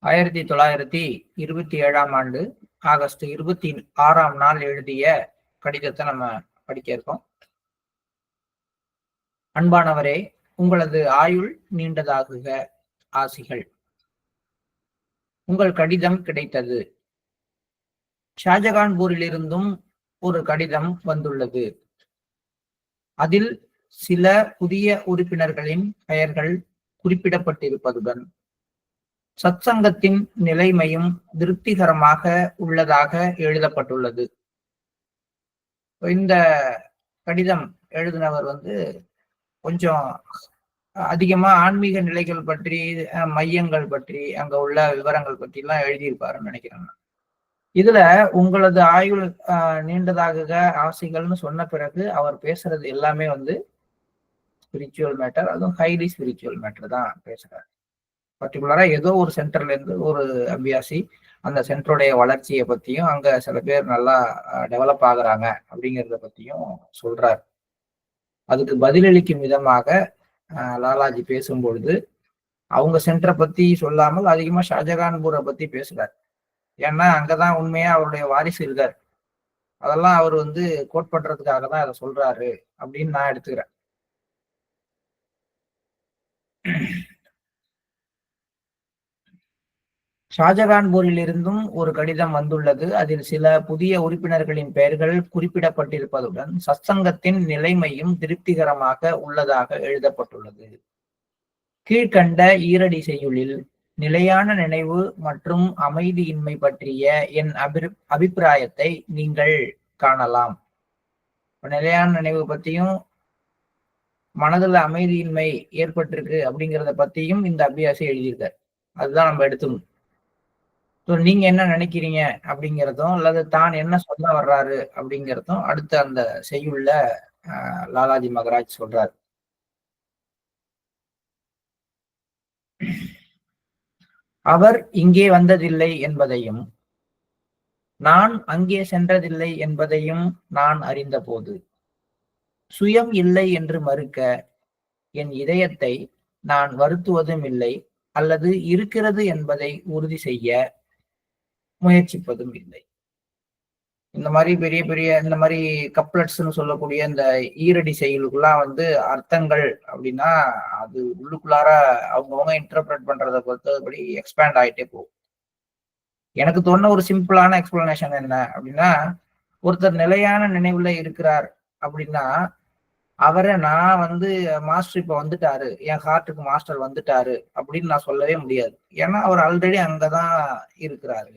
1927ஆம் ஆண்டு ஆகஸ்ட் 26ஆம் நாள் எழுதிய கடிதத்தை நம்ம படிக்க இருக்கோம். அன்பானவரே, உங்களது ஆயுள் நீண்டதாகுக. ஆசிகள். உங்கள் கடிதம் கிடைத்தது. ஷாஜகான்பூரிலிருந்தும் ஒரு கடிதம் வந்துள்ளது. அதில் சில புதிய உறுப்பினர்களின் பெயர்கள் குறிப்பிடப்பட்டிருப்பதுடன் சத்சங்கத்தின் நிலைமையும் திருப்திகரமாக உள்ளதாக எழுதப்பட்டுள்ளது. இந்த கடிதம் எழுதினவர் கொஞ்சம் அதிகமா ஆன்மீக நிலைகள் பற்றி, மையங்கள் பற்றி, அங்க உள்ள விவரங்கள் பற்றி எல்லாம் எழுதியிருப்பாருன்னு நினைக்கிறேன். இதுல உங்களது ஆயுள் நீண்டதாக ஆசைகள்னு சொன்ன பிறகு அவர் பேசுறது எல்லாமே ஸ்பிரிச்சுவல் மேட்டர், அதுவும் ஹைலி ஸ்பிரிச்சுவல் மேட்டர் தான் பேசுறாரு. பர்டிகுலரா ஏதோ ஒரு சென்டர்ல இருந்து ஒரு அபியாசி அந்த சென்டருடைய வளர்ச்சியை பத்தியும், அங்க சில பேர் நல்லா டெவலப் ஆகுறாங்க அப்படிங்கிறத பத்தியும் சொல்றாரு. அதுக்கு பதிலளிக்கும் விதமாக லாலாஜி பேசும்பொழுது அவங்க சென்டரை பத்தி சொல்லாமல் அதிகமா ஷாஜகான்பூரை பத்தி பேசுறாரு. ஏன்னா அங்கதான் உண்மையா அவருடைய வாரிசு இருக்காரு. அதெல்லாம் அவர் கோட் பண்றதுக்காக தான் அதை சொல்றாரு அப்படின்னு நான் எடுத்துக்கிறேன். ஷாஜகான்பூரிலிருந்தும் ஒரு கடிதம் வந்துள்ளது. அதில் சில புதிய உறுப்பினர்களின் பெயர்கள் குறிப்பிடப்பட்டிருப்பதுடன் சத்சங்கத்தின் நிலைமையும் திருப்திகரமாக உள்ளதாக எழுதப்பட்டுள்ளது. கீழ்கண்ட ஈரடி செய்யுளில் நிலையான நினைவு மற்றும் அமைதியின்மை பற்றிய என் அபிப்பிராயத்தை நீங்கள் காணலாம். நிலையான நினைவு பத்தியும் மனதுல அமைதியின்மை ஏற்பட்டிருக்கு அப்படிங்கிறத பத்தியும் இந்த அபியாசி எழுதியிருக்காரு. அதுதான் நம்ம எடுத்துக்கணும். நீங்க என்ன நினைக்கிறீங்க அப்படிங்கிறதும் அல்லது தான் என்ன சொல்ல வர்றாரு அப்படிங்கிறதும் அடுத்த அந்த செய்யுள்ள லாலாஜி மகராஜ் சொல்றாரு. அவர் இங்கே வந்ததில்லை என்பதையும் நான் அங்கே சென்றதில்லை என்பதையும் நான் அறிந்தபோது சுயம் இல்லை என்று மறுக்க என் இதயத்தை நான் வருத்துவதும் இல்லை அல்லது இருக்கிறது என்பதை உறுதி செய்ய முயற்சிப்பதும் இல்லை. இந்த மாதிரி பெரிய பெரிய இந்த மாதிரி கப்லெட்ஸ்ன்னு சொல்லக்கூடிய இந்த ஈரடி செயலுக்குலாம் அர்த்தங்கள் அப்படின்னா அது உள்ளுக்குள்ளார அவங்கவுங்க இன்டர்பிரட் பண்றதை பொறுத்தபடி எக்ஸ்பேண்ட் ஆகிட்டே போகும். எனக்கு தோணுன ஒரு சிம்பிளான எக்ஸ்பிளனேஷன் என்ன அப்படின்னா, ஒருத்தர் நிலையான நினைவுல இருக்கிறார் அப்படின்னா அவரை நான் மாஸ்டர் இப்ப வந்துட்டாரு, என் ஹார்ட்டுக்கு மாஸ்டர் வந்துட்டாரு அப்படின்னு நான் சொல்லவே முடியாது. ஏன்னா அவர் ஆல்ரெடி அங்கதான் இருக்கிறாரு.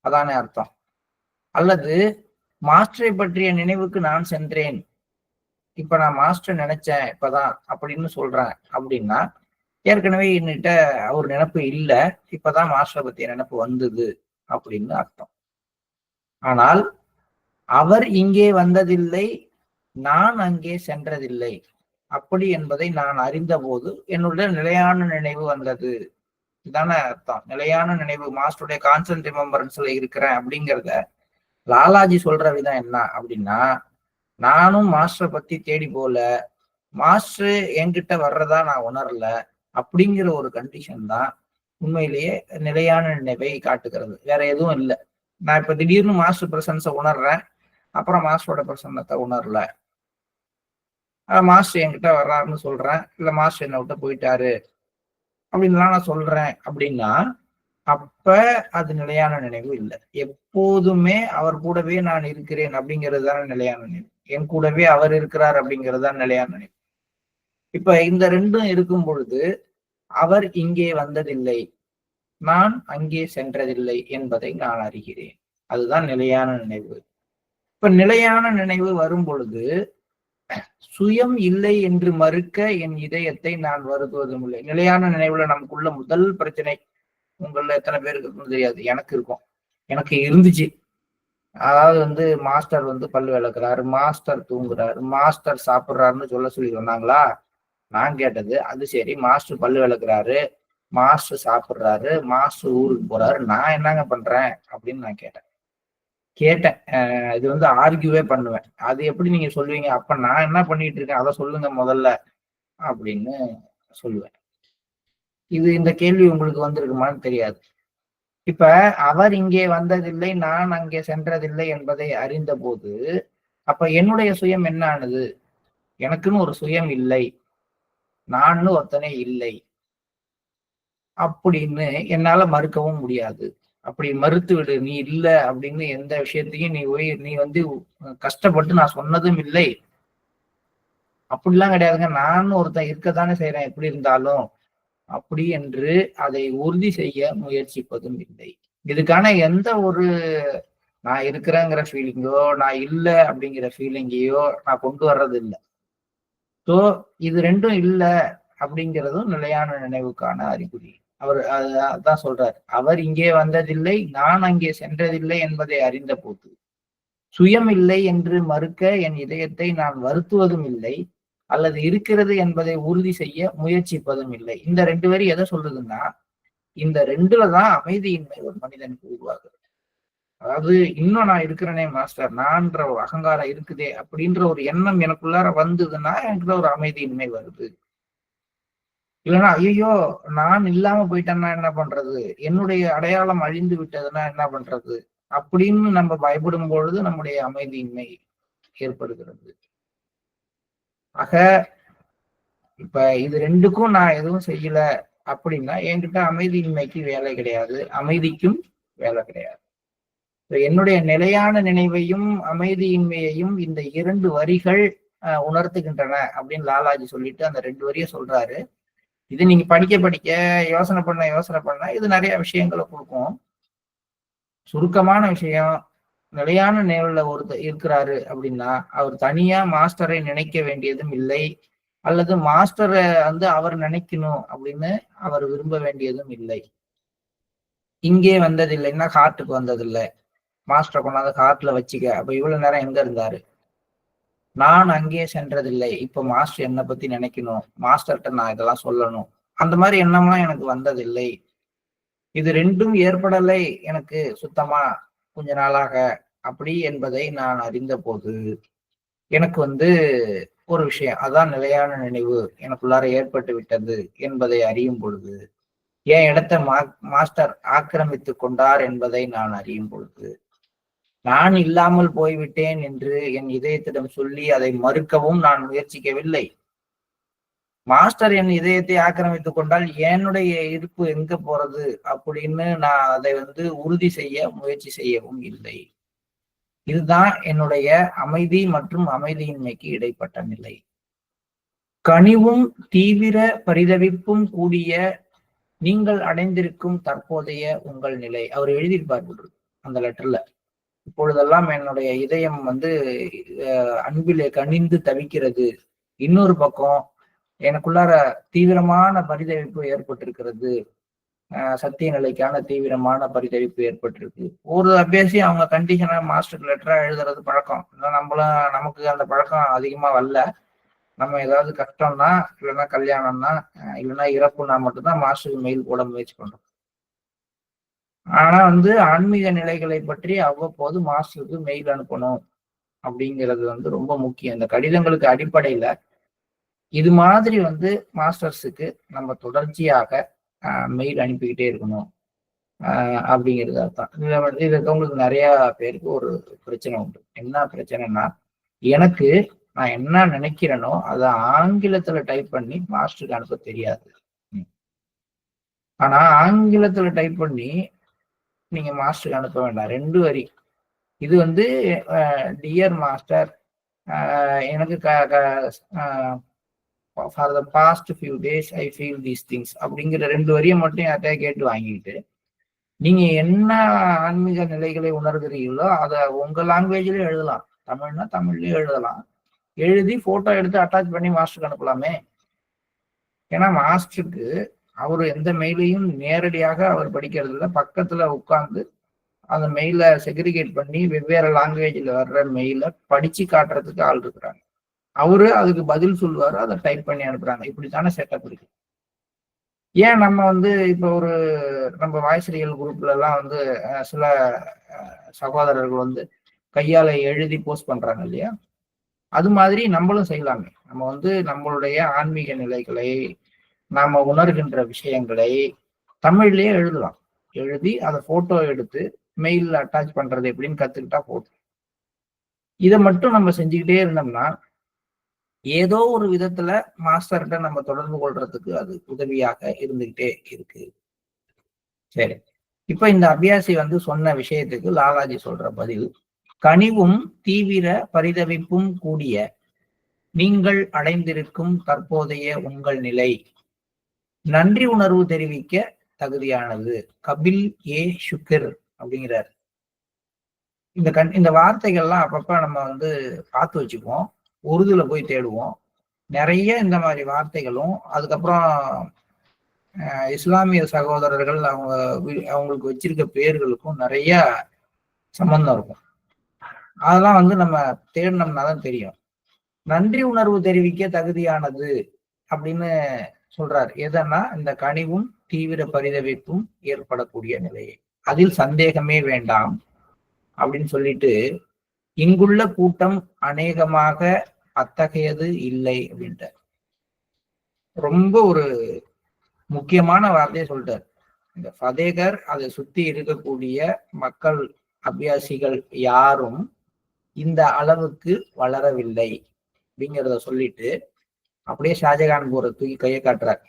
அதானே அர்த்தம். அல்லது மாஸ்டரை பற்றிய நினைவுக்கு நான் சென்றேன், இப்ப நான் மாஸ்டர் நினைச்சேன் இப்பதான் அப்படின்னு சொல்றேன் அப்படின்னா ஏற்கனவே என்கிட்ட அவர் நினைப்பு இல்லை, இப்பதான் மாஸ்டரை பத்திய நினைப்பு வந்தது அப்படின்னு அர்த்தம். ஆனால் அவர் இங்கே வந்ததில்லை, நான் அங்கே சென்றதில்லை அப்படி என்பதை நான் அறிந்த போது என்னுடைய நிலையான நினைவு வந்தது. இதுதானே அர்த்தம். நிலையான நினைவு, மாஸ்டருடைய கான்ஸ்டன்ட் ரிமெம்பரன்ஸ்ல இருக்கிறேன் அப்படிங்கிறத லாலாஜி சொல்ற விதம் என்ன அப்படின்னா, நானும் மாஸ்டரை பத்தி தேடி போல, மாஸ்டர் என்கிட்ட வர்றதா நான் உணரல அப்படிங்கிற ஒரு கண்டிஷன் தான் உண்மையிலேயே நிலையான நினைவை காட்டுகிறது. வேற எதுவும் இல்லை. நான் இப்ப திடீர்னு மாஸ்டர் பிரசன்ஸை உணர்றேன், அப்புறம் மாஸ்டரோட பிரசன்னத்தை உணரல. மாஸ்டர் என்கிட்ட வர்றாருன்னு சொல்றேன், இல்ல மாஸ்டர் என்னை விட்டு போயிட்டாரு அப்படின்லாம் நான் சொல்றேன் அப்படின்னா அப்ப அது நிலையான நினைவு இல்லை. எப்போதுமே அவர் கூடவே நான் இருக்கிறேன் அப்படிங்கிறது தானே நிலையான நினைவு. என் கூடவே அவர் இருக்கிறார் அப்படிங்கிறது தான் நிலையான நினைவு. இப்ப இந்த ரெண்டும் இருக்கும் பொழுது அவர் இங்கே வந்ததில்லை, நான் அங்கே சென்றதில்லை என்பதை நான் அறிகிறேன். அதுதான் நிலையான நினைவு. இப்ப நிலையான நினைவு வரும் பொழுது சுயம் இல்லை என்று மறுக்க என் இதயத்தை நான் வருத்துவதும் இல்லை. நிலையான நினைவுல நமக்குள்ள முதல் பிரச்சனை, உங்கள எத்தனை பேருக்கு இருக்குன்னு தெரியாது, எனக்கு இருக்கும், எனக்கு இருந்துச்சு. அதாவது மாஸ்டர் பல்லு விளக்குறாரு, மாஸ்டர் தூங்குறாரு, மாஸ்டர் சாப்பிடுறாருன்னு சொல்லி சொன்னாங்களா? நான் கேட்டது அது சரி, மாஸ்டர் பல்லு விளக்குறாரு, மாஸ்டர் சாப்பிடுறாரு, மாஸ்டர் ஊருக்கு போறாரு, நான் என்னங்க பண்றேன் அப்படின்னு நான் கேட்டேன். இது ஆர்கியூவே பண்ணுவேன். அது எப்படி நீங்க சொல்லுவீங்க, அப்ப நான் என்ன பண்ணிட்டு இருக்கேன் அதை சொல்லுங்க முதல்ல அப்படின்னு சொல்லுவேன். இந்த கேள்வி உங்களுக்கு வந்திருக்குமான்னு தெரியாது. இப்ப அவர் இங்கே வந்ததில்லை, நான் அங்கே சென்றதில்லை என்பதை அறிந்த போது, அப்ப என்னுடைய சுயம் என்ன ஆனது? எனக்குன்னு ஒரு சுயம் இல்லை. நான்னு ஒருத்தனே இல்லை. அப்படின்னு என்னால மறுக்கவும் முடியாது. அப்படி மறுத்து விடு. நீ இல்ல அப்படின்னு எந்த விஷயத்தையும் நீ வந்து கஷ்டப்பட்டு நான் சொன்னதும் இல்லை. அப்படிலாம் கிடையாதுங்க. நானும் ஒருத்தன் இருக்கத்தானே செய்றேன் எப்படி இருந்தாலும். அப்படி என்று அதை உறுதி செய்ய முயற்சிப்பதும் இல்லை. இதுக்கான எந்த ஒரு நான் இருக்கிறேங்கிற ஃபீலிங்கோ, நான் இல்ல அப்படிங்கிற ஃபீலிங்கையோ நான் கொண்டு வர்றது இல்ல. சோ இது 2ம் இல்ல அப்படிங்கிறதும் நிலையான நினைவுக்கான அறிகுறி. அவர் அதான் சொல்றார். அவர் இங்கே வந்ததில்லை, நான் அங்கே சென்றதில்லை என்பதை அறிந்த போது, சுயம் இல்லை என்று மறுக்க என் இதயத்தை நான் வருத்துவதும் இல்லை, அல்லது இருக்கிறது என்பதை உறுதி செய்ய முயற்சிப்பதும் இல்லை. இந்த 2 வரி எதை சொல்றதுன்னா, இந்த 2ல தான் அமைதியின்மை ஒரு மனிதனுக்கு உருவாகுது. அதாவது இன்னும் நான் இருக்கிறேனே மாஸ்டர், நான்ற ஒரு அகங்காரம் இருக்குதே அப்படின்ற ஒரு எண்ணம் எனக்குள்ளார வந்ததுன்னா எனக்குள்ள ஒரு அமைதியின்மை வருது. இல்லைன்னா ஐயோ நான் இல்லாம போயிட்டேன்னா என்ன பண்றது, என்னுடைய அடையாளம் அழிந்து விட்டதுன்னா என்ன பண்றது அப்படின்னு நம்ம பயப்படும் பொழுது நம்முடைய அமைதியின்மை ஏற்படுகிறது. ஆக இப்ப இது 2க்கும் நான் எதுவும் செய்யல அப்படின்னா என்கிட்ட அமைதியின்மைக்கு வேலை கிடையாது, அமைதிக்கும் வேலை கிடையாது. என்னுடைய நிலையான நினைவையும் அமைதியின்மையையும் இந்த 2 வரிகள் உணர்த்துகின்றன அப்படின்னு லாலாஜி சொல்லிட்டு அந்த 2 வரியை சொல்றாரு. இது நீங்க படிக்க படிக்க யோசனை பண்ண இது நிறைய விஷயங்களை கொடுக்கும். சுருக்கமான விஷயம், நிலையான நினைவுல ஒருத்தர் இருக்கிறாரு அப்படின்னா அவர் தனியா மாஸ்டரை நினைக்க வேண்டியதும் இல்லை, அல்லது மாஸ்டரை வந்து அவர் நினைக்கணும் அப்படின்னு அவர் விரும்ப வேண்டியதும் இல்லை. இங்கே வந்ததில்லைன்னா ஹார்ட்டுக்கு வந்ததில்லை, மாஸ்டரை கொண்டாந்து ஹார்ட்ல வச்சுக்க. அப்ப இவ்வளவு நேரம் எங்க இருந்தாரு? நான் அங்கே சென்றதில்லை, இப்ப மாஸ்டர் என்னை பத்தி நினைக்கணும், மாஸ்டர்கிட்ட நான் இதெல்லாம் சொல்லணும், அந்த மாதிரி எண்ணம்லாம் எனக்கு வந்ததில்லை. இது 2ம் ஏற்படலை எனக்கு சுத்தமா கொஞ்ச நாளாக அப்படி என்பதை நான் அறிந்த போது எனக்கு வந்து ஒரு விஷயம், அதான் நிலையான நினைவு எனக்குள்ளார ஏற்பட்டு விட்டது என்பதை அறியும் பொழுது, என் இடத்தை மாஸ்டர் ஆக்கிரமித்து கொண்டார் என்பதை நான் அறியும் பொழுது, நான் இல்லாமல் போய்விட்டேன் என்று என் இதயத்திடம் சொல்லி அதை மறுக்கவும் நான் முயற்சிக்கவில்லை. மாஸ்டர் என் இதயத்தை ஆக்கிரமித்துக் கொண்டால் என்னுடைய இருப்பு எங்க போறது அப்படின்னு நான் அதை வந்து உறுதி செய்ய முயற்சி செய்யவும் இல்லை. இதுதான் என்னுடைய அமைதி மற்றும் அமைதியின்மைக்கு இடைப்பட்ட நிலை. கனிவும் தீவிர பரிதவிப்பும் கூடிய நீங்கள் அடைந்திருக்கும் தற்போதைய உங்கள் நிலை. அவர் எழுதியிருப்பார் அந்த லெட்டர்ல. இப்பொழுதெல்லாம் என்னுடைய இதயம் வந்து அன்பிலே கனிந்து தவிக்கிறது. இன்னொரு பக்கம் எனக்குள்ளார தீவிரமான பரிதவிப்பு ஏற்பட்டிருக்கிறது. சத்திய நிலைக்கான தீவிரமான பரிதவிப்பு ஏற்பட்டிருக்கு. ஒரு அபியாசி அவங்க கண்டிஷனா மாஸ்டர் லெட்டரா எழுதுறது பழக்கம். நமக்கு அந்த பழக்கம் அதிகமா வரல. நம்ம ஏதாவது கஷ்டம்னா, இல்லைன்னா கல்யாணம்னா, இல்லைன்னா இறப்புனா மட்டும்தான் மாஸ்டருக்கு மெயில் போட முயற்சி பண்றோம். ஆனா வந்து ஆன்மீக நிலைகளை பற்றி அவ்வப்போது மாஸ்டருக்கு மெயில் அனுப்பணும் அப்படிங்கிறது வந்து ரொம்ப முக்கியம். இந்த கடிதங்களுக்கு அடிப்படையில இது மாதிரி வந்து மாஸ்டர்ஸுக்கு நம்ம தொடர்ச்சியாக மெயில் அனுப்பிக்கிட்டே இருக்கணும் அப்படிங்கிறது அர்த்தம். இது உங்களுக்கு நிறைய பேருக்கு ஒரு பிரச்சனை உண்டு. என்ன பிரச்சனைனா, எனக்கு நான் என்ன நினைக்கிறேனோ அதை ஆங்கிலத்துல டைப் பண்ணி மாஸ்டருக்கு அனுப்ப தெரியாது. ஆனா ஆங்கிலத்துல டைப் பண்ணி நீங்க மாஸ்டருக்கு அனுப்ப வேண்டாம். 2 வரி. இது வந்து டியர் மாஸ்டர், எனக்கு for the past few days I feel these things அப்படிங்கிற 2 வரியை மட்டும் யார்கிட்டயா கேட்டு வாங்கிட்டு, நீங்க என்ன ஆன்மீக நிலைகளை உணர்கிறீங்களோ அதை உங்க லாங்குவேஜ்லயும் எழுதலாம். தமிழ்னா தமிழ்லயும் எழுதலாம். எழுதி போட்டோ எடுத்து அட்டாச் பண்ணி மாஸ்டருக்கு அனுப்பலாமே. ஏன்னா மாஸ்டருக்கு அவரு எந்த மெயிலையும் நேரடியாக அவர் படிக்கிறது இல்லை. பக்கத்துல உட்கார்ந்து அந்த மெயிலை செக்ரிகேட் பண்ணி வெவ்வேறு லாங்குவேஜ்ல வர்ற மெயிலை படிச்சு காட்டுறதுக்கு ஆள் இருக்கிறாங்க. அவரு அதுக்கு பதில் சொல்லுவாரு, அதை டைப் பண்ணி அனுப்புறாங்க. இப்படித்தானே செட்டப் இருக்கு. ஏன் நம்ம வந்து இப்ப நம்ம வாய்ஸ்ரியல் குரூப்ல எல்லாம் வந்து சில சகோதரர்கள் வந்து கையால எழுதி போஸ்ட் பண்றாங்க இல்லையா? அது மாதிரி நம்மளும் செய்யலாமே. நம்ம வந்து நம்மளுடைய ஆன்மீக நிலைகளை, நாம உணர்கின்ற விஷயங்களை தமிழ்லயே எழுதலாம். எழுதி அதை போட்டோ எடுத்து மெயில்ல அட்டாச் பண்றது எப்படின்னு கத்துக்கிட்டா போதும். இதை மட்டும் நம்ம செஞ்சுக்கிட்டே இருந்தோம்னா ஏதோ ஒரு விதத்துல மாஸ்டர்கிட்ட நம்ம தொடர்பு கொள்றதுக்கு அது உதவியாக இருந்துகிட்டே இருக்கு. சரி, இப்ப இந்த அபியாசி சொன்ன விஷயத்துக்கு லாலாஜி சொல்ற பதில், கனிவும் தீவிர பரிதவிப்பும் கூடிய நீங்கள் அடைந்திருக்கும் தற்போதைய உங்கள் நிலை நன்றி உணர்வு தெரிவிக்க தகுதியானது. கபில் ஏ சுக்கர் அப்படிங்கிறார். இந்த வார்த்தைகள்லாம் அப்பப்ப நம்ம பார்த்து வச்சுக்குவோம். உருதுல போய் தேடுவோம். நிறைய இந்த மாதிரி வார்த்தைகளும், அதுக்கப்புறம் இஸ்லாமிய சகோதரர்கள் அவங்களுக்கு வச்சிருக்க பேர்களுக்கும் நிறைய சம்பந்தம் இருக்கும். அதெல்லாம் நம்ம தேடினோம்னா தான் தெரியும். நன்றி உணர்வு தெரிவிக்க தகுதியானது அப்படின்னு சொல்றார். எதனா இந்த கனிவும் தீவிர பரிதவிப்பும் ஏற்படக்கூடிய நிலையை, அதில் சந்தேகமே வேண்டாம் அப்படின்னு சொல்லிட்டு, இங்குள்ள கூட்டம் அநேகமாக அத்தகையது இல்லை அப்படின்ட்டு ரொம்ப ஒரு முக்கியமான வார்த்தையை சொல்லிட்டார். இந்த ஃபதேகர் அதை சுத்தி இருக்கக்கூடிய மக்கள் அபியாசிகள் யாரும் இந்த அளவுக்கு வளரவில்லை அப்படிங்கிறத சொல்லிட்டு அப்படியே ஷாஜகான்பூரை தூக்கி கையை காட்டுறார்.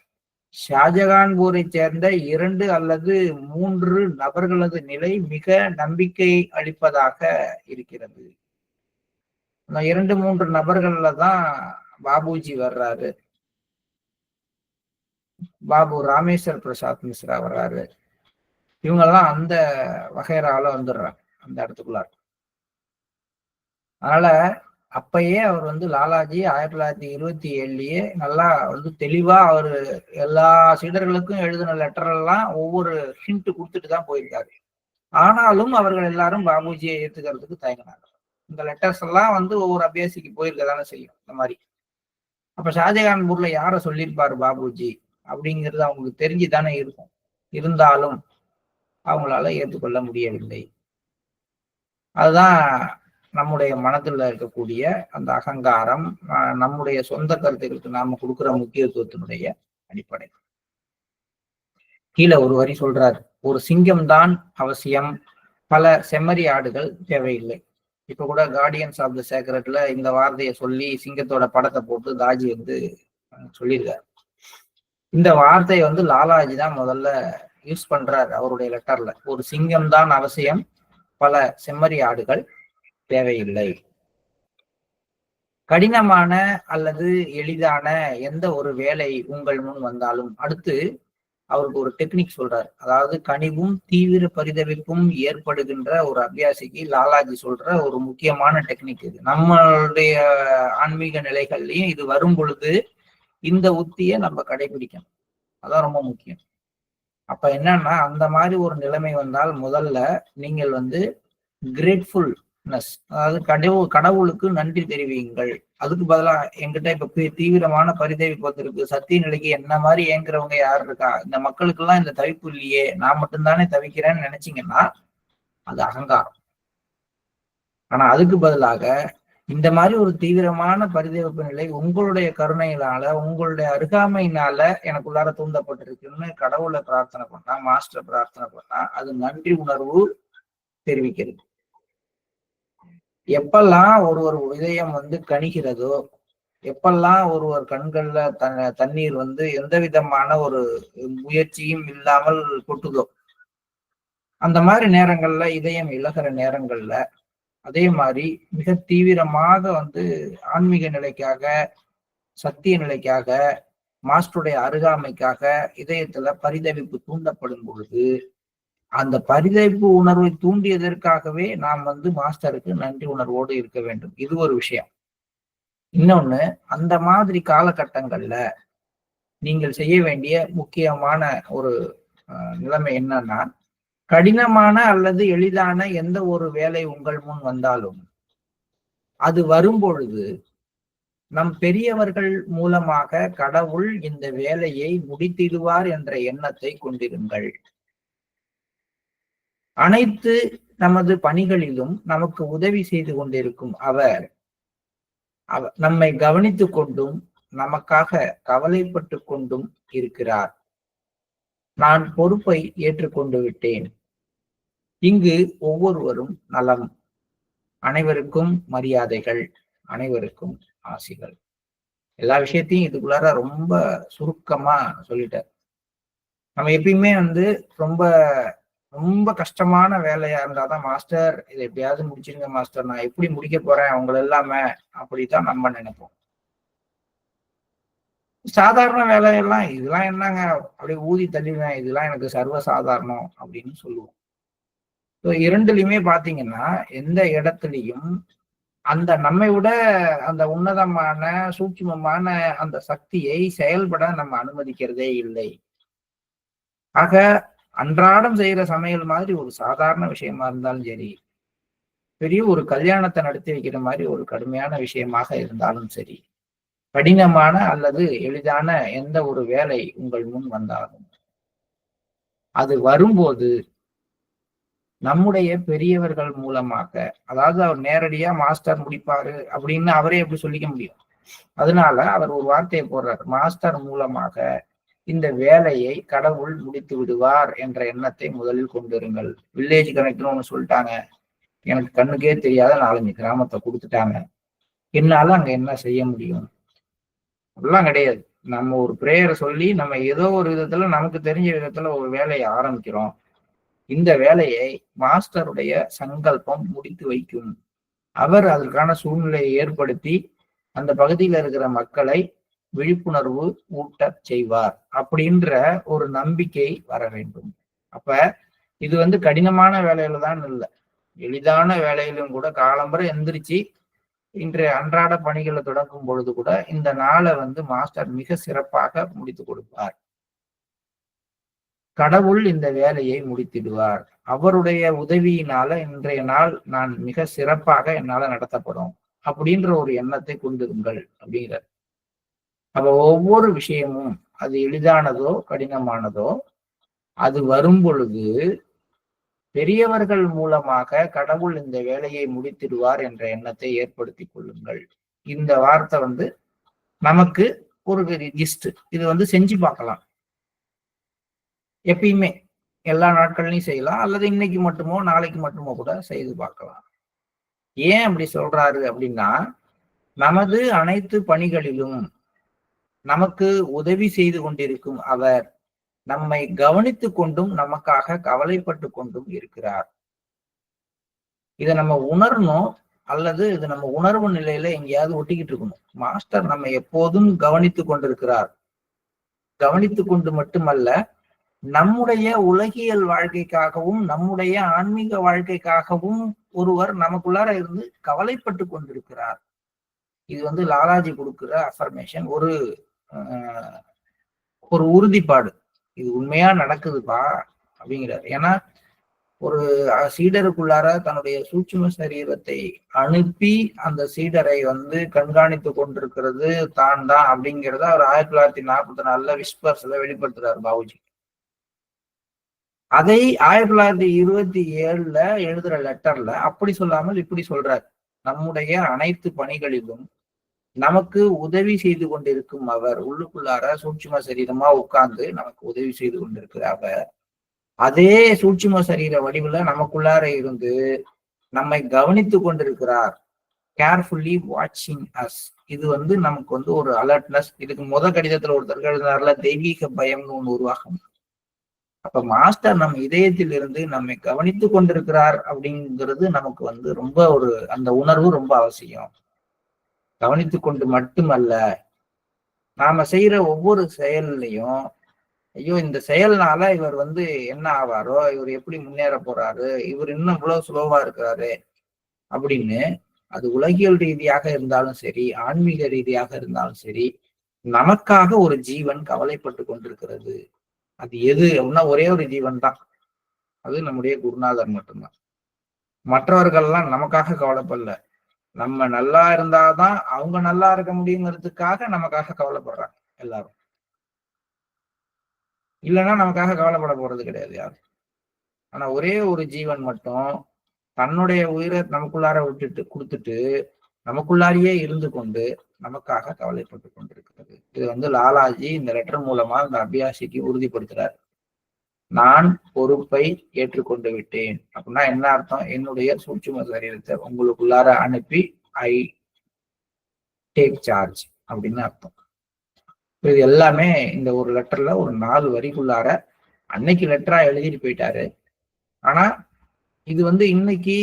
ஷாஜகான்பூரை சேர்ந்த 2 அல்லது 3 நபர்களது நிலை மிக நம்பிக்கை அளிப்பதாக இருக்கிறது. 2-3 நபர்கள்ல தான் பாபுஜி வர்றாரு, பாபு ராமேஸ்வர் பிரசாத் மிஸ்ரா வர்றாரு. இவங்கெல்லாம் அந்த வகைரால வந்துடுறாங்க அந்த இடத்துக்குள்ளார். அதனால அப்பயே அவர் லாலாஜி 1927லயே நல்லா தெளிவா அவர் எல்லா சீடர்களுக்கும் எழுதின லெட்டர் எல்லாம் ஒவ்வொரு ஹிண்ட் கொடுத்துட்டு தான் போயிருக்காரு. ஆனாலும் அவர்கள் எல்லாரும் பாபுஜியை ஏத்துக்கிறதுக்கு தயங்கினாங்க. இந்த லெட்டர்ஸ் எல்லாம் ஒவ்வொரு அபியாசிக்கு போயிருக்கதானே செய்யும் இந்த மாதிரி. அப்ப ஷாஜகான்பூர்ல யார சொல்லியிருப்பாரு பாபுஜி அப்படிங்கிறது அவங்களுக்கு தெரிஞ்சுதானே இருக்கும். இருந்தாலும் அவங்களால ஏற்றுக்கொள்ள முடியவில்லை. அதுதான் நம்முடைய மனதில் இருக்கக்கூடிய அந்த அகங்காரம், நம்முடைய சொந்த கருத்துக்களுக்கு நாம கொடுக்கிற முக்கியத்துவத்தினுடைய அடிப்படை. கீழே ஒரு வரி சொல்றாரு, ஒரு சிங்கம் தான் அவசியம், பல செம்மறி ஆடுகள் தேவையில்லை. இப்ப கூட கார்டியன்ஸ் ஆஃப் த சேக்ரெட்ல இந்த வார்த்தையை சொல்லி சிங்கத்தோட படத்தை போட்டு தாஜி சொல்லியிருக்காரு. இந்த வார்த்தையை லாலாஜி தான் முதல்ல யூஸ் பண்றாரு அவருடைய லெட்டர்ல. ஒரு சிங்கம் தான் அவசியம், பல செம்மறி ஆடுகள் தேவையில்லை. கடினமான அல்லது எளிதான எந்த ஒரு வேலை உங்கள் முன் வந்தாலும், அடுத்து அவருக்கு ஒரு டெக்னிக் சொல்றாரு. அதாவது கனிவும் தீவிர பரிதவிப்பும் ஏற்படுகின்ற ஒரு அபியாசிக்கு லாலாஜி சொல்ற ஒரு முக்கியமான டெக்னிக் இது. நம்மளுடைய ஆன்மீக நிலைகள்லயும் இது வரும் பொழுது இந்த உத்தியை நம்ம கடைபிடிக்கணும். அதான் ரொம்ப முக்கியம். அப்ப என்னன்னா, அந்த மாதிரி ஒரு நிலைமை வந்தால் முதல்ல நீங்கள் கிரேட்ஃபுல்னஸ், அதாவது கடவுளுக்கு நன்றி தெரிவியுங்கள். அதுக்கு பதிலா என்கிட்ட இப்ப தீவிரமான பரிதவிப்பு வந்திருக்கு, சத்திய நிலைக்கு என்ன மாதிரி ஏங்குறவங்க யார் இருக்கா, இந்த மக்களுக்கு எல்லாம் இந்த தவிப்பு இல்லையே, நான் மட்டும்தானே தவிக்கிறேன்னு நினைச்சீங்கன்னா அது அகங்காரம். ஆனா அதுக்கு பதிலாக இந்த மாதிரி ஒரு தீவிரமான பரிதவிப்பு நிலை உங்களுடைய கருணையினால, உங்களுடைய அருகாமையினால எனக்குள்ளார தூண்டப்பட்டிருக்குன்னு கடவுளை பிரார்த்தனை பண்ணா, மாஸ்டர் பிரார்த்தனை பண்ணா, அது நன்றி உணர்வு தெரிவிக்கிறது. எப்பெல்லாம் ஒரு இதயம் கணிகிறதோ, எப்பெல்லாம் ஒருவர் கண்கள்ல தண்ணீர் எந்த விதமான ஒரு முயற்சியும் இல்லாமல் கொட்டுதோ, அந்த மாதிரி நேரங்கள்ல, இதயம் இழகிற நேரங்கள்ல, அதே மாதிரி மிக தீவிரமாக ஆன்மீக நிலைக்காக, சத்திய நிலைக்காக, மாஸ்டருடைய அருகாமைக்காக இதயத்துல பரிதவிப்பு தூண்டப்படும் பொழுது, அந்த பரிதவிப்பு உணர்வை தூண்டியதற்காகவே நாம் மாஸ்டருக்கு நன்றி உணர்வோடு இருக்க வேண்டும். இது ஒரு விஷயம். இன்னொன்னு, அந்த மாதிரி காலகட்டங்கள்ல நீங்கள் செய்ய வேண்டிய முக்கியமான ஒரு நிலைமை என்னன்னா, கடினமான அல்லது எளிதான எந்த ஒரு வேலை உங்கள் முன் வந்தாலும் அது வரும்பொழுது நம் பெரியவர்கள் மூலமாக கடவுள் இந்த வேலையை முடித்திடுவார் என்ற எண்ணத்தை கொண்டிருங்கள். அனைத்து நமது பணிகளிலும் நமக்கு உதவி செய்து கொண்டிருக்கும் அவர் நம்மை கவனித்துக் கொண்டும் நமக்காக கவலைப்பட்டு கொண்டும் இருக்கிறார். நான் பொறுப்பை ஏற்றுக்கொண்டு விட்டேன். இங்கு ஒவ்வொருவரும் நலம். அனைவருக்கும் மரியாதைகள். அனைவருக்கும் ஆசிகள். எல்லா விஷயத்தையும் இதுக்குள்ளார ரொம்ப சுருக்கமா சொல்லிட்டார். நம்ம எப்பயுமே வந்து ரொம்ப ரொம்ப கஷ்டமான வேலையா இருந்தாதான் மாஸ்டர் இதை எப்படியாவது முடிச்சிருங்க மாஸ்டர், நான் எப்படி முடிக்க போறேன் அவங்கள எல்லாமே, அப்படித்தான் நம்ம நினைப்போம். சாதாரண வேலையெல்லாம் இதெல்லாம் என்னங்க அப்படியே ஊதி தள்ளிடுவேன், இதெல்லாம் எனக்கு சர்வ சாதாரணம் அப்படின்னு சொல்லுவோம். இரண்டுலயுமே பாத்தீங்கன்னா எந்த இடத்துலயும் அந்த நம்மை விட அந்த உன்னதமான சூட்சுமமான அந்த சக்தியை செயல்பட நம்ம அனுமதிக்கிறதே இல்லை. ஆக அன்றாடம் செய்யற சமையல் மாதிரி ஒரு சாதாரண விஷயமா இருந்தாலும் சரி, பெரிய ஒரு கல்யாணத்தை நடத்தி வைக்கிற மாதிரி ஒரு கடுமையான விஷயமாக இருந்தாலும் சரி, கடினமான அல்லது எளிதான எந்த ஒரு வேலை உங்கள் முன் வந்தாலும் அது வரும்போது நம்முடைய பெரியவர்கள் மூலமாக, அதாவது அவர் நேரடியா மாஸ்டர் முடிப்பாரு அப்படின்னு அவரே எப்படி சொல்லிக்க முடியும்? அதனால அவர் ஒரு வார்த்தையை போடுறார், மாஸ்டர் மூலமாக இந்த வேலையை கடவுள் முடித்து விடுவார் என்ற எண்ணத்தை முதலில் கொண்டிருங்கள். வில்லேஜ் கனெக்ட்னு ஒண்ணு சொல்லிட்டாங்க, எனக்கு கண்ணுக்கே தெரியாத 4-5 கிராமத்தை கொடுத்துட்டாங்க, என்னால அங்க என்ன செய்ய முடியும்? அப்படிலாம் கிடையாது. நம்ம ஒரு பிரேயரை சொல்லி நம்ம ஏதோ ஒரு விதத்துல நமக்கு தெரிஞ்ச விதத்துல ஒரு வேலையை ஆரம்பிக்கிறோம். இந்த வேலையை மாஸ்டருடைய சங்கல்பம் முடித்து வைக்கும். அவர் அதற்கான சூழ்நிலையை ஏற்படுத்தி அந்த பகுதியில் இருக்கிற மக்களை விழிப்புணர்வு ஊட்டச் செய்வார் அப்படின்ற ஒரு நம்பிக்கை வர வேண்டும். அப்ப இது வந்து கடினமான வேலையில தான் இல்லை, எளிதான வேலையிலும் கூட காலம்பரை எந்திரிச்சு இன்றைய அன்றாட பணிகளை தொடங்கும் பொழுது கூட இந்த நாளை வந்து மாஸ்டர் மிக சிறப்பாக முடித்து கொடுப்பார். கடவுள் இந்த வேலையை முடித்திடுவார். அவருடைய உதவியினால இன்றைய நாள் நான் மிக சிறப்பாக என்னால நடத்தப்படும் அப்படின்ற ஒரு எண்ணத்தை கொண்டிருங்கள் அப்படிங்கிறார். அப்ப ஒவ்வொரு விஷயமும் அது எளிதானதோ கடினமானதோ அது வரும் பொழுது பெரியவர்கள் மூலமாக கடவுள் இந்த வேலையை முடித்திடுவார் என்ற எண்ணத்தை ஏற்படுத்திக் கொள்ளுங்கள். இந்த வார்த்தை வந்து நமக்கு ஒரு கிஸ்ட். இது வந்து செஞ்சு பார்க்கலாம். எப்பயுமே எல்லா நாட்கள்லையும் செய்யலாம், அல்லது இன்னைக்கு மட்டுமோ நாளைக்கு மட்டுமோ கூட செய்து பார்க்கலாம். ஏன் அப்படி சொல்றாரு அப்படின்னா, நமது அனைத்து பணிகளிலும் நமக்கு உதவி செய்து கொண்டிருக்கும் அவர் நம்மை கவனித்துக் கொண்டும் நமக்காக கவலைப்பட்டு கொண்டும் இருக்கிறார். இதை நம்ம உணரணும், அல்லது இது நம்ம உணர்வு நிலையில எங்கேயாவது ஒட்டிக்கிட்டு இருக்கணும். மாஸ்டர் நம்ம எப்போதும் கவனித்துக் கொண்டிருக்கிறார். கவனித்துக் கொண்டு மட்டுமல்ல, நம்முடைய உலகியல் வாழ்க்கைக்காகவும் நம்முடைய ஆன்மீக வாழ்க்கைக்காகவும் ஒருவர் நமக்குள்ளார இருந்து கவலைப்பட்டு கொண்டிருக்கிறார். இது வந்து லாலாஜி கொடுக்கிற அஃபர்மேஷன், ஒரு உறுதிப்பாடு. இது உண்மையா நடக்குதுப்பா அப்படிங்கிறார். ஏன்னா ஒரு சீடருக்குள்ளார தன்னுடைய சூட்சும சரீரத்தை அனுப்பி அந்த சீடரை வந்து கண்காணித்து கொண்டிருக்கிறது தான் தான் அப்படிங்கிறத அவர் 1944 விஸ்பர்ஸ்ல வெளிப்படுத்துறாரு பாபுஜி. அதை 1927 எழுதுற லெட்டர்ல அப்படி சொல்லாமல் இப்படி சொல்றாரு, நம்முடைய அனைத்து பணிகளிலும் நமக்கு உதவி செய்து கொண்டிருக்கும் அவர், உள்ளுக்குள்ளார சூட்சும சரீரமா உட்கார்ந்து நமக்கு உதவி செய்து கொண்டிருக்கிற அவர் அதே சூட்சும சரீர வடிவுல நமக்குள்ளார இருந்து நம்மை கவனித்து கொண்டிருக்கிறார். கேர்ஃபுல்லி வாட்சிங் அஸ். இது வந்து நமக்கு வந்து ஒரு அலர்ட்னஸ். இதுக்கு கடிதத்துல ஒருத்தர் எழுதினார்ல, தெய்வீக பயம்னு ஒண்ணு உருவாகும். அப்ப மாஸ்டர் நம்ம இதயத்தில் இருந்து நம்மை கவனித்து கொண்டிருக்கிறார் அப்படிங்கிறது நமக்கு வந்து ரொம்ப ஒரு அந்த உணர்வு ரொம்ப அவசியம். கவனித்து கொண்டு மட்டுமல்ல, நாம செய்யற ஒவ்வொரு செயல்லையும், ஐயோ இந்த செயல்னால இவர் வந்து என்ன ஆவாரோ, இவர் எப்படி முன்னேற போறாரு, இவர் இன்னும் இவ்வளவு சுலபமா இருக்கிறாரு அப்படின்னு, அது உலகியல் ரீதியாக இருந்தாலும் சரி, ஆன்மீக ரீதியாக இருந்தாலும் சரி, நமக்காக ஒரு ஜீவன் கவலைப்பட்டு கொண்டிருக்கிறது. அது எது அப்படின்னா ஒரே ஒரு ஜீவன் தான், அது நம்முடைய குருநாதர் மட்டும்தான். மற்றவர்கள்லாம் நமக்காக கவலைப்படல. நம்ம நல்லா இருந்தாதான் அவங்க நல்லா இருக்க முடியுங்கிறதுக்காக நமக்காக கவலைப்படுறாங்க எல்லாரும். இல்லைன்னா நமக்காக கவலைப்பட போறது கிடையாது யாரும். ஆனா ஒரே ஒரு ஜீவன் மட்டும் தன்னுடைய உயிரை நமக்குள்ளார விட்டுட்டு கொடுத்துட்டு நமக்குள்ளாரியே இருந்து கொண்டு நமக்காக கவலைப்பட்டு கொண்டிருக்கிறது. இது வந்து லாலாஜி இந்த லெட்டர் மூலமா இந்த அபியாசிக்கு உறுதிப்படுத்துறாரு. நான் பொறுப்பை ஏற்றுக்கொண்டு விட்டேன் அப்படின்னா என்ன அர்த்தம்? என்னுடைய சூட்சும சரீரத்தை உங்களுக்குள்ளார அனுப்பி ஐ டேக் சார்ஜ் அப்படின்னு அர்த்தம். இது எல்லாமே இந்த ஒரு லெட்டர்ல ஒரு 4 வரிக்குள்ளார அன்னைக்கு லெட்டரா எழுதிட்டு போயிட்டாரு. ஆனா இது வந்து இன்னைக்கு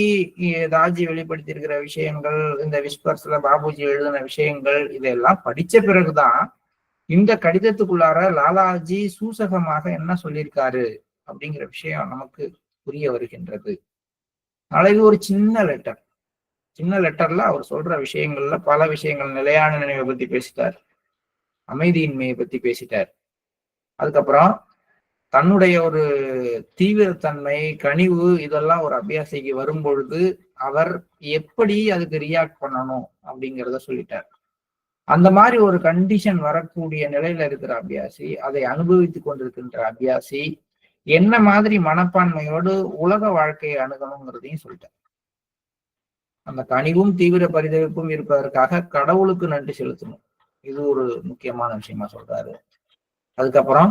ராஜி வெளிப்படுத்தி இருக்கிற விஷயங்கள், இந்த விஸ்பர்ஸ்ல பாபுஜி எழுதின விஷயங்கள், இதெல்லாம் படிச்ச பிறகுதான் இந்த கடிதத்துக்குள்ளார லாலாஜி சூசகமாக என்ன சொல்லியிருக்காரு அப்படிங்கிற விஷயம் நமக்கு புரிய வருகின்றது. நாளைக்கு ஒரு சின்ன லெட்டர்ல அவர் சொல்ற விஷயங்கள்ல பல விஷயங்கள், நிலையான நினைவை பத்தி பேசிட்டார், அமைதியின்மையை பத்தி பேசிட்டார். அதுக்கப்புறம் தன்னுடைய ஒரு தீவிரத்தன்மை, கனிவு இதெல்லாம் ஒரு அபியாசிக்கு வரும் பொழுது அவர் எப்படி அதுக்கு ரியாக்ட் பண்ணணும் அப்படிங்கிறத சொல்லிட்டார். அந்த மாதிரி ஒரு கண்டிஷன் வரக்கூடிய நிலையில இருக்கிற அபியாசி, அதை அனுபவித்துக் கொண்டிருக்கின்ற அபியாசி என்ன மாதிரி மனப்பான்மையோடு உலக வாழ்க்கையை அணுகணுங்கிறதையும் சொல்லிட்டார். அந்த கனிவும் தீவிர பரிதவிப்பும் இருப்பதற்காக கடவுளுக்கு நன்றி செலுத்தணும். இது ஒரு முக்கியமான விஷயமா சொல்றாரு. அதுக்கப்புறம்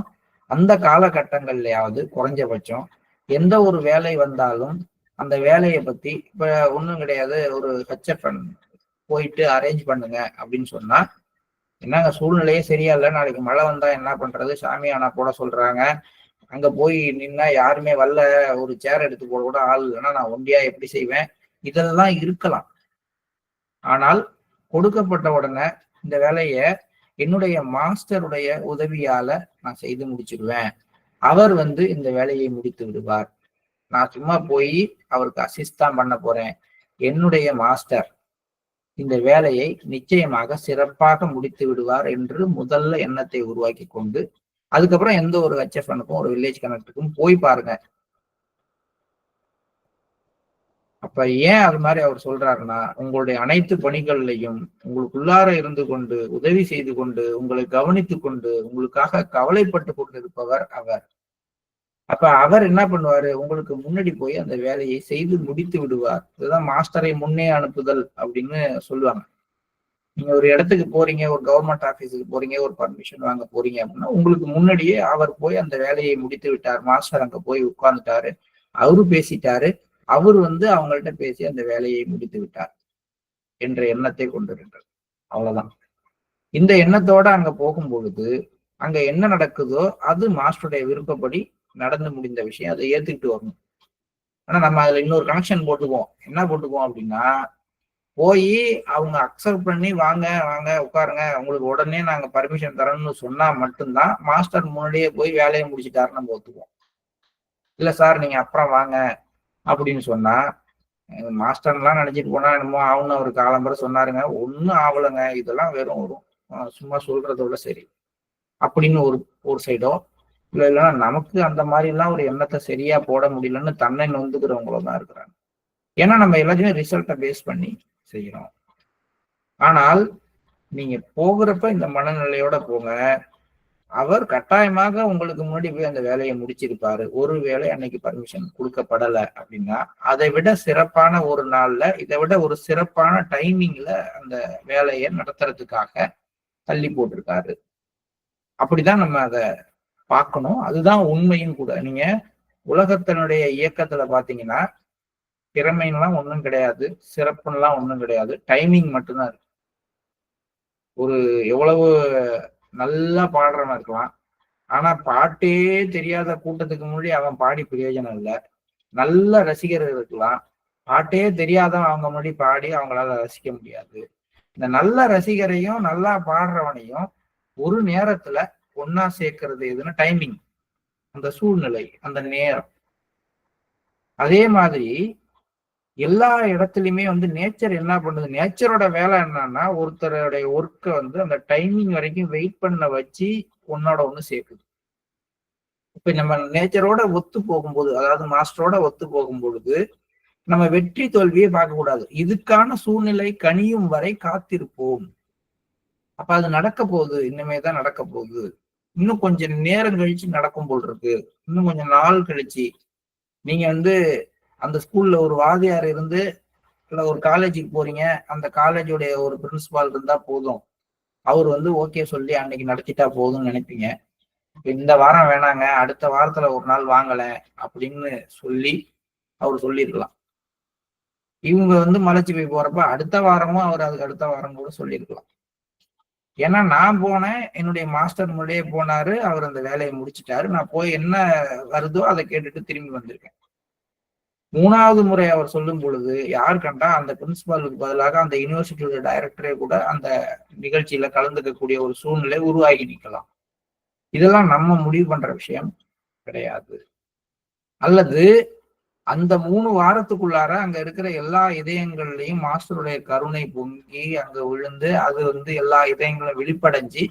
அந்த காலகட்டங்கள்லயாவது குறைஞ்சபட்சம் எந்த ஒரு வேலை வந்தாலும் அந்த வேலையை பத்தி இப்ப ஒண்ணும் கிடையாது, ஒரு ஹெச்எஃப்என் போயிட்டு அரேஞ்ச் பண்ணுங்க அப்படின்னு சொன்னா, என்னங்க சூழ்நிலையே சரியா இல்லை, நாளைக்கு மழை வந்தா என்ன பண்றது, சாமியானா போட சொல்றாங்க, அங்க போய் நின்னா யாருமே வரல, ஒரு சேர் எடுத்து போட கூட ஆள் இல்லைன்னா நான் ஒண்டியா எப்படி செய்வேன், இதெல்லாம் இருக்கலாம். ஆனால் கொடுக்கப்பட்ட உடனே இந்த வேலையை என்னுடைய மாஸ்டருடைய உதவியால நான் செய்து முடிச்சிடுவேன், அவர் வந்து இந்த வேலையை முடித்து விடுவார், நான் சும்மா போய் அவருக்கு அசிஸ்ட் தான் பண்ண போறேன், என்னுடைய மாஸ்டர் இந்த வேலையை நிச்சயமாக சிறப்பாக முடித்து விடுவார் என்று முதல்ல எண்ணத்தை உருவாக்கி கொண்டு அதுக்கப்புறம் எந்த ஒரு ஹெச்எஃப்எனுக்கும் ஒரு வில்லேஜ் கனெக்டுக்கும் போய் பாருங்க. அப்ப ஏன் அது மாதிரி அவர் சொல்றாருன்னா, உங்களுடைய அனைத்து பணிகள்லையும் உங்களுக்குள்ளார இருந்து கொண்டு உதவி செய்து கொண்டு உங்களை கவனித்துக் கொண்டு உங்களுக்காக கவலைப்பட்டு கொண்டிருப்பவர் அவர். அப்ப அவர் என்ன பண்ணுவாரு, உங்களுக்கு முன்னாடி போய் அந்த வேலையை செய்து முடித்து விடுவார். இதுதான் மாஸ்டரை முன்னே அனுப்புதல் அப்படின்னு சொல்லுவாங்க. நீங்க ஒரு இடத்துக்கு போறீங்க, ஒரு கவர்மெண்ட் ஆபீஸுக்கு போறீங்க, ஒரு பர்மிஷன் வாங்க போறீங்க அப்படின்னா உங்களுக்கு முன்னாடியே அவர் போய் அந்த வேலையை முடித்து விட்டார், மாஸ்டர் அங்க போய் உட்கார்ந்துட்டாரு, அவரு பேசிட்டாரு, அவர் வந்து அவங்கள்ட்ட பேசி அந்த வேலையை முடித்து விட்டார் என்ற எண்ணத்தை கொண்டிருக்கிறார். அவ்வளவுதான். இந்த எண்ணத்தோட அங்க போகும் பொழுது அங்க என்ன நடக்குதோ அது மாஸ்டருடைய விருப்பப்படி நடந்து முடிந்த விஷயம், அதை ஏத்துக்கிட்டு வரணும். ஆனா நம்ம அதுல இன்னொரு கனெக்ஷன் போட்டுக்குவோம். என்ன போட்டுக்குவோம் அப்படின்னா, போய் அவங்க அக்செப்ட் பண்ணி வாங்க வாங்க உட்காருங்க உங்களுக்கு உடனே நாங்க பர்மிஷன் தரோம்னு சொன்னா மட்டும்தான் மாஸ்டர் முன்னாடியே போய் வேலையை முடிச்சுட்டாரு நம்ம ஒத்துக்குவோம். இல்ல சார் நீங்க அப்புறம் வாங்க அப்படின்னு சொன்னா, மாஸ்டர்லாம் நினைச்சிட்டு போனா என்னமோ ஆகுன்னு அவர் காலம்பரை சொன்னாருங்க, ஒன்னும் ஆகலைங்க, இதெல்லாம் வெறும் வரும் சும்மா சொல்றதோட சரி அப்படின்னு ஒரு சைடோ, இல்லைன்னா நமக்கு அந்த மாதிரி எல்லாம் ஒரு எண்ணத்தை சரியா போட முடியலன்னு தன்னை நொந்துக்கிறவங்களும் தான் இருக்கிறாங்க. ஏன்னா நம்ம எல்லாத்தையுமே ரிசல்ட்டை பேஸ் பண்ணி செய்யறோம். ஆனால் நீங்க போகிறப்ப இந்த மனநிலையோட போங்க, அவர் கட்டாயமாக உங்களுக்கு முன்னாடி போய் அந்த வேலையை முடிச்சிருப்பாரு. ஒரு வேளை அன்னைக்கு பர்மிஷன் கொடுக்கப்படலை அப்படின்னா அதை விட சிறப்பான ஒரு நாள்ல இதை விட ஒரு சிறப்பான டைமிங்ல அந்த வேலையை நடத்துறதுக்காக தள்ளி போட்டிருக்காரு. அப்படிதான் நம்ம அதை பார்க்கணும். அதுதான் உண்மையும் கூட. நீங்க உலகத்தினுடைய இயக்கத்துல பாத்தீங்கன்னா திறமைலாம் ஒண்ணும் கிடையாது, சிறப்புலாம் ஒண்ணும் கிடையாது, டைமிங் மட்டும்தான் இருக்கு. ஒரு எவ்வளவு நல்லா பாடுறவன் இருக்கலாம், ஆனா பாட்டே தெரியாத கூட்டத்துக்கு முன்னாடி அவன் பாடி பிரயோஜனம் இல்லை. நல்ல ரசிகர்கள் இருக்கலாம், பாட்டே தெரியாதவன் அவங்க முன்னாடி பாடி அவங்களால ரசிக்க முடியாது. இந்த நல்ல ரசிகரையும் நல்லா பாடுறவனையும் ஒரு நேரத்துல ஒன்னா சேர்க்கறது எதுன்னா டைமிங், அந்த சூழ்நிலை, அந்த நேரம். அதே மாதிரி எல்லா இடத்துலயுமே வந்து நேச்சர் என்ன பண்ணுது, நேச்சரோட வேலை என்னன்னா ஒருத்தருடைய ஒர்க்கை வந்து அந்த டைமிங் வரைக்கும் வெயிட் பண்ண வச்சு ஒன்னோட ஒண்ணு சேர்க்குது. இப்ப நம்ம நேச்சரோட ஒத்து போகும்போது, அதாவது மாஸ்டரோட ஒத்து போகும் பொழுது நம்ம வெற்றி தோல்வியை பார்க்க கூடாது, இதுக்கான சூழ்நிலை கனியும் வரை காத்திருப்போம். அப்ப அது நடக்க போகுது, இனிமேதான் நடக்க போகுது, இன்னும் கொஞ்சம் நேரம் கழிச்சு நடக்கும் போல் இருக்கு, இன்னும் கொஞ்சம் நாள் கழிச்சு. நீங்க வந்து அந்த ஸ்கூல்ல ஒரு வாதியார் இருந்து இல்ல ஒரு காலேஜுக்கு போறீங்க, அந்த காலேஜுடைய ஒரு பிரின்சிபால் இருந்தா போதும், அவர் வந்து ஓகே சொல்லி அன்னைக்கு நடத்திட்டா போதும்னு நினைப்பீங்க. இந்த வாரம் வேணாங்க, அடுத்த வாரத்துல ஒரு நாள் வாங்கல அப்படின்னு சொல்லி அவர் சொல்லியிருக்கலாம். இவங்க வந்து மலைச்சு போய் போறப்ப அடுத்த வாரமும் அவர் அதுக்கு அடுத்த வாரம் கூட சொல்லியிருக்கலாம். ஏன்னா நான் போனேன், என்னுடைய மாஸ்டர் முன்னாடியே போனாரு, அவர் அந்த வேலையை முடிச்சிட்டாரு, நான் போய் என்ன வருதோ அதை கேட்டுட்டு திரும்பி வந்திருக்கேன். 3வது முறை அவர் சொல்லும் பொழுது யார் கண்டா அந்த பிரின்சிபாலுக்கு பதிலாக அந்த யூனிவர்சிட்டியோட டைரக்டரே கூட அந்த நிகழ்ச்சியில கலந்துக்கக்கூடிய ஒரு சூழ்நிலை உருவாகி நிற்கலாம். இதெல்லாம் நம்ம முடிவு பண்ற விஷயம் கிடையாது. அல்லது அந்த 3 வாரத்துக்குள்ளார அங்க இருக்கிற எல்லா இதயங்கள்லயும் மாஸ்டருடைய கருணை பொங்கி அங்க விழுந்து அது வந்து எல்லா இதயங்களும் விழிப்படைஞ்சு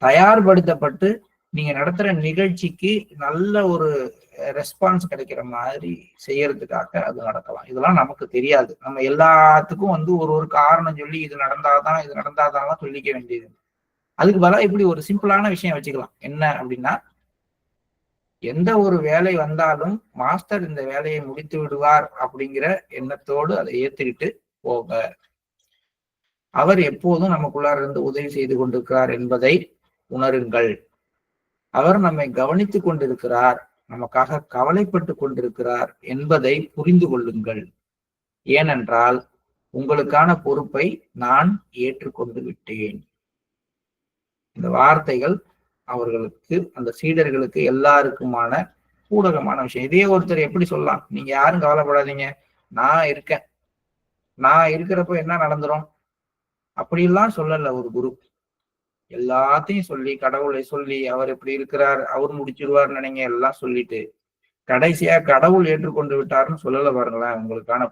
தயார்படுத்தப்பட்டு நீங்க நடத்துற நிகழ்ச்சிக்கு நல்ல ஒரு ரெஸ்பான்ஸ் கிடைக்கிற மாதிரி செய்யறதுக்காக அது நடக்கலாம். இதெல்லாம் நமக்கு தெரியாது. நம்ம எல்லாத்துக்கும் வந்து ஒரு காரணம் சொல்லி இது நடந்தாதான் சொல்லிக்க வேண்டியது. அதுக்கு பதிலா இப்படி ஒரு சிம்பிளான விஷயம் வச்சுக்கலாம். என்ன அப்படின்னா, எந்த ஒரு வேலை வந்தாலும் மாஸ்டர் இந்த வேலையை முடித்து விடுவார் அப்படிங்கிற எண்ணத்தோடு அதை ஏத்துக்கிட்டு போக. அவர் எப்போதும் நமக்குள்ளார இருந்து உதவி செய்து கொண்டிருக்கிறார் என்பதை உணருங்கள். அவர் நம்மை கவனித்துக் கொண்டிருக்கிறார், நமக்காக கவலைப்பட்டு கொண்டிருக்கிறார் என்பதை புரிந்து கொள்ளுங்கள். ஏனென்றால் உங்களுக்கான பொறுப்பை நான் ஏற்றுக்கொண்டு விட்டேன். இந்த வார்த்தைகள் அவர்களுக்கு, அந்த சீடர்களுக்கு எல்லாருக்குமான ஊடகமான விஷயம். இதே ஒருத்தர் எப்படி சொல்லலாம், நீங்க யாரும் கவலைப்படாதீங்க, நான் இருக்கேன், நான் இருக்கிறப்ப என்ன நடந்துரும் அப்படிலாம் சொல்லல ஒரு குரு. எல்லாத்தையும் சொல்லி, கடவுளை சொல்லி, அவர் எப்படி இருக்கிறார், அவர் முடிச்சிருவார் நினைங்க எல்லாம் சொல்லிட்டு கடைசியா கடவுள் ஏற்றுக்கொண்டு விட்டாருன்னு சொல்லல பாருங்களேன். உங்களுக்கான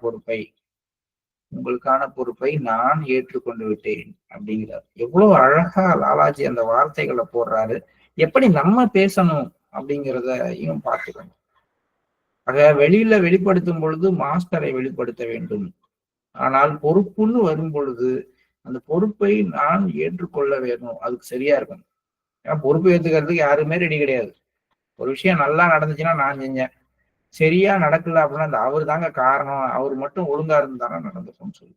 பொறுப்பை நான் ஏற்றுக்கொண்டு விட்டேன் அப்படிங்கிறார். எவ்வளவு அழகா லாலாஜி அந்த வார்த்தைகளை போடுறாரு. எப்படி நம்ம பேசணும் அப்படிங்கிறதையும் பார்த்துக்கணும். ஆக வெளியில வெளிப்படுத்தும் பொழுது மாஸ்டரை வெளிப்படுத்த வேண்டும். ஆனால் பொறுப்புன்னு வரும் பொழுது அந்த பொறுப்பை நான் ஏற்றுக்கொள்ள வேணும். அதுக்கு சரியா இருக்கணும். ஏன்னா பொறுப்பு ஏத்துக்கிறதுக்கு யாருமே ரெடி கிடையாது. ஒரு விஷயம் நல்லா நடந்துச்சுன்னா நான் செஞ்சேன், சரியா நடக்கல அப்படின்னா அந்த அவரு தாங்க காரணம், அவர் மட்டும் ஒழுங்கா இருந்தாலும் நடந்துக்கும்னு சொல்லி.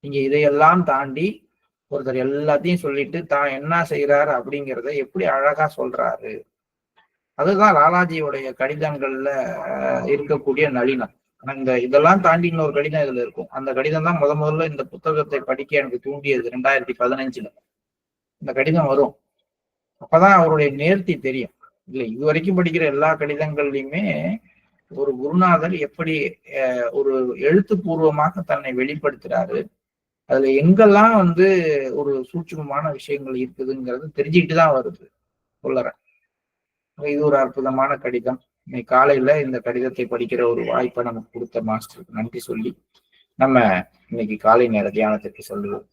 நீங்க இதையெல்லாம் தாண்டி ஒருத்தர் எல்லாத்தையும் சொல்லிட்டு தான் என்ன செய்யறாரு அப்படிங்கிறத எப்படி அழகா சொல்றாரு. அதுதான் லாலாஜியோடைய கடிதங்கள்ல இருக்கக்கூடிய நளினம். ஆனா இதெல்லாம் தாண்டி இன்னொரு கடிதம் இதுல இருக்கும். அந்த கடிதம் தான் முதல்ல இந்த புத்தகத்தை படிக்க எனக்கு தூண்டியது 2015. இந்த கடிதம் வரும். அப்பதான் அவருடைய நேர்த்தி தெரியும். இல்ல இது வரைக்கும் படிக்கிற எல்லா கடிதங்கள்லயுமே ஒரு குருநாதர் எப்படி ஒரு எழுத்துப்பூர்வமாக தன்னை வெளிப்படுத்துறாரு, அதுல எங்கெல்லாம் வந்து ஒரு சூட்சுமமான விஷயங்கள் இருக்குதுங்கிறது தெரிஞ்சுக்கிட்டுதான் வருது சொல்லறேன். இது ஒரு அற்புதமான கடிதம். இன்னைக்கு காலையில இந்த கடிதத்தை படிக்கிற ஒரு வாய்ப்பை நமக்கு கொடுத்த மாஸ்டருக்கு நன்றி சொல்லி நம்ம இன்னைக்கு காலை நேர தியானத்திற்கு சொல்லுவோம்.